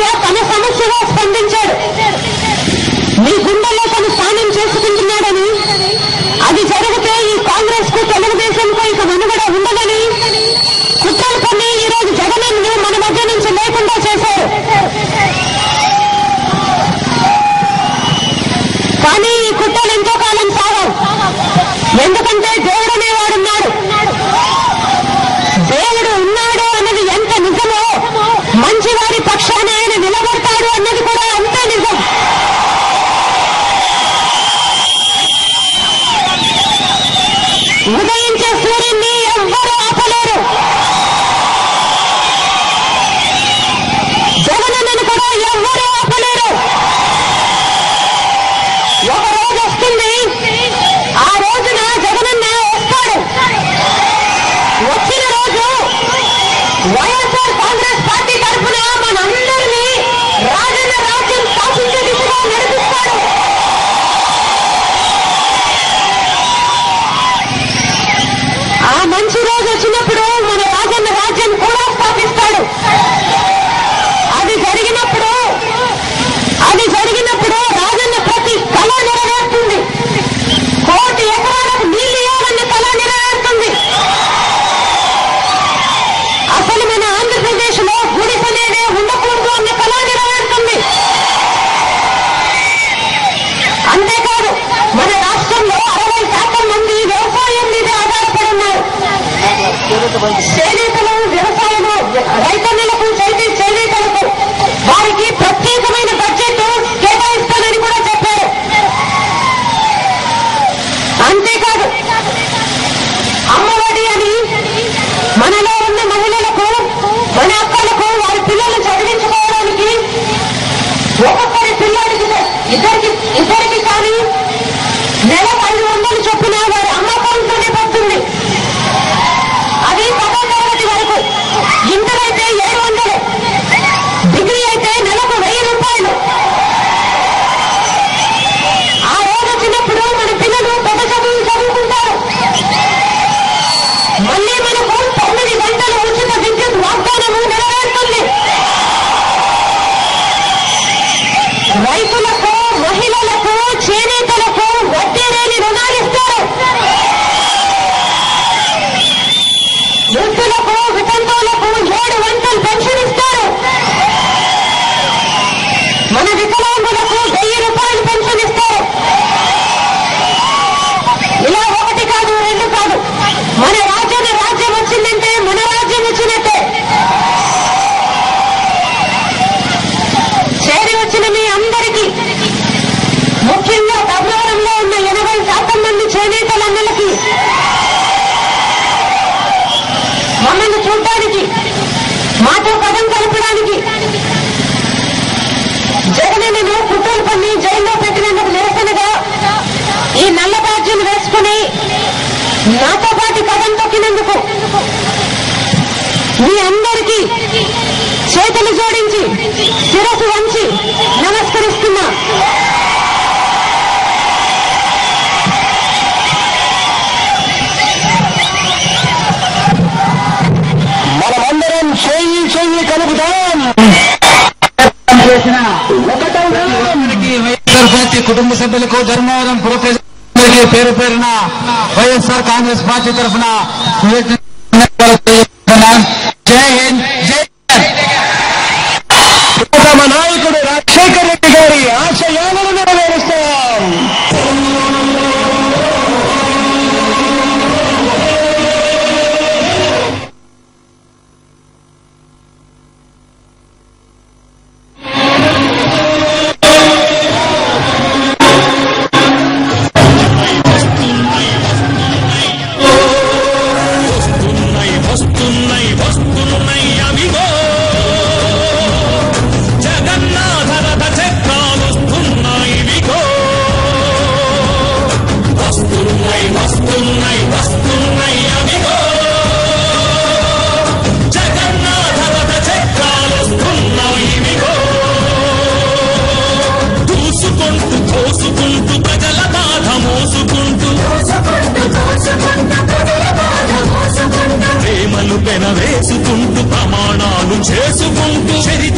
సమస్య తన సమస్యగా స్పందించాడు. మీ గుండెల్లో తను స్థానం చేసుకుంటున్నాడని, అది జరిగితే ఈ కాంగ్రెస్ కు తెలుగుదేశంకు ఇక మనుగడ ఉండదని కుట్రలు పని ఈరోజు జగన్ను మన మధ్య నుంచి లేకుండా చేశారు. కానీ ఈ కుట్రలు ఎంతో కాలం సాగవు. ఎందుకంటే దేవుడు అనేవాడున్నాడు. దేవుడు ఉన్నాడు అన్నది ఎంత నిజమో, మంచివారి పక్షాన ఆయన నిలబడతాడు అన్నది కూడా అంతే నిజం. ఉదయించే సూర్యుడిని ఎవ్వరూ ఆపలేరు. జగనన్నను కూడా ఎవ్వరూ ఆపలేరు. ఒక రోజు వస్తుంది, ఆ రోజున జగనన్న వస్తాడు. వచ్చిన రోజు వైఎస్ఆర్ కాంగ్రెస్ పార్టీ తరఫున మనందరినీ రాజన్న రాజ్యం స్థాపించే దిశగా నడిపిస్తాడు. ఆ మంచి రోజు వచ్చినప్పుడు మన రాజన్న రాజ్యం కూడా స్థాపిస్తాడు. అది జరిగినప్పుడు రాజన్న ప్రతి కళ నెరవేరుతుంది. 1 కోటి ఎకరాలకు నీళ్లు ఇవ్వాలన్న కళ నెరవేరుతుంది. అసలు మన ఆంధ్రప్రదేశ్ లో గుడిసెనేదే ఉండకూడదు అన్న కళ నెరవేరుతుంది. అంతేకాదు, మన రాష్ట్రంలో 60% మంది వ్యవసాయం మీద ఆధారపడి ఉన్నారు. చేనేతలు, వ్యవసాయము, రైతన్నలకు, చేనేతలకు వారికి ప్రత్యేకమైన బడ్జెట్ కేటాయిస్తానని కూడా చెప్పారు. అంతేకాదు, అమ్మఒడి అని మనలో ఉన్న మహిళలకు, మన అక్కలకు వారి పిల్లలు చదివించుకోవడానికి ఒక్కొక్కరి పిల్లలకి ఇద్దరికి కానీ నెలకు 500 చొప్పున వారి అమ్మ అకౌంట్లోనే పడుతుంది. అది 10వ తరగతి వరకు. ఇంటర్ అయితే 700, డిగ్రీ అయితే నెలకు 1000 రూపాయలు. ఆ రోజు వచ్చినప్పుడు మన పిల్లలు పెద్ద చదువులు చదువుకుంటారు. మళ్ళీ మనకు 9 గంటలు ఉచిత విద్యుత్ వాగ్దానము నెరవేరుతుంది. రైతులకు, మహిళలకు, చేనేతలకు వడ్డీ లేని రుణాలు ఇస్తారు. వృద్ధులకు, వితంతువులకు 7 వంటలు పెన్షన్ ఇస్తారు. మన వికలాంగులకు 1000 రూపాయలు పెన్షన్ ఇస్తారు. ఇలా 1 కాదు, 2 కాదు. మన రాజ్యం వచ్చిందంటే మన రాజ్యం వచ్చినట్టే. చేరి వచ్చిన మీ అందరికీ, ముఖ్యంగా ధర్మవరంలో ఉన్న 80% మంది చేనేతలన్నలకి మమ్మల్ని చూడటానికి, మాతో పదం కలపడానికి, జగనన్నను కుట్రలు పన్ని జైల్లో పెట్టినందుకు నిరసనగా ఈ నల్ల బ్యాడ్జీలు వేసుకుని నాతో పాటు పదం తొక్కినందుకు మీ అందరికీ చేతులు జోడించి శిరస్సు వంచి నమస్కరిస్తున్నా. మనమందరం చెయ్యి కలుపుదాం. వైఎస్ఆర్ పార్టీ కుటుంబ సభ్యులకు, ధర్మవరం పుర ప్రజలందరికీ పేరు పేరున వైఎస్ఆర్ కాంగ్రెస్ పార్టీ తరఫున జై హింద్, జై తమ నాయకుడు రాజశేఖర్ రెడ్డి గారి ఆశయాలను నెరవేరుస్తాం. వేసుకుంటూ ప్రమాణాలు చేసుకుంటూ చరిత్ర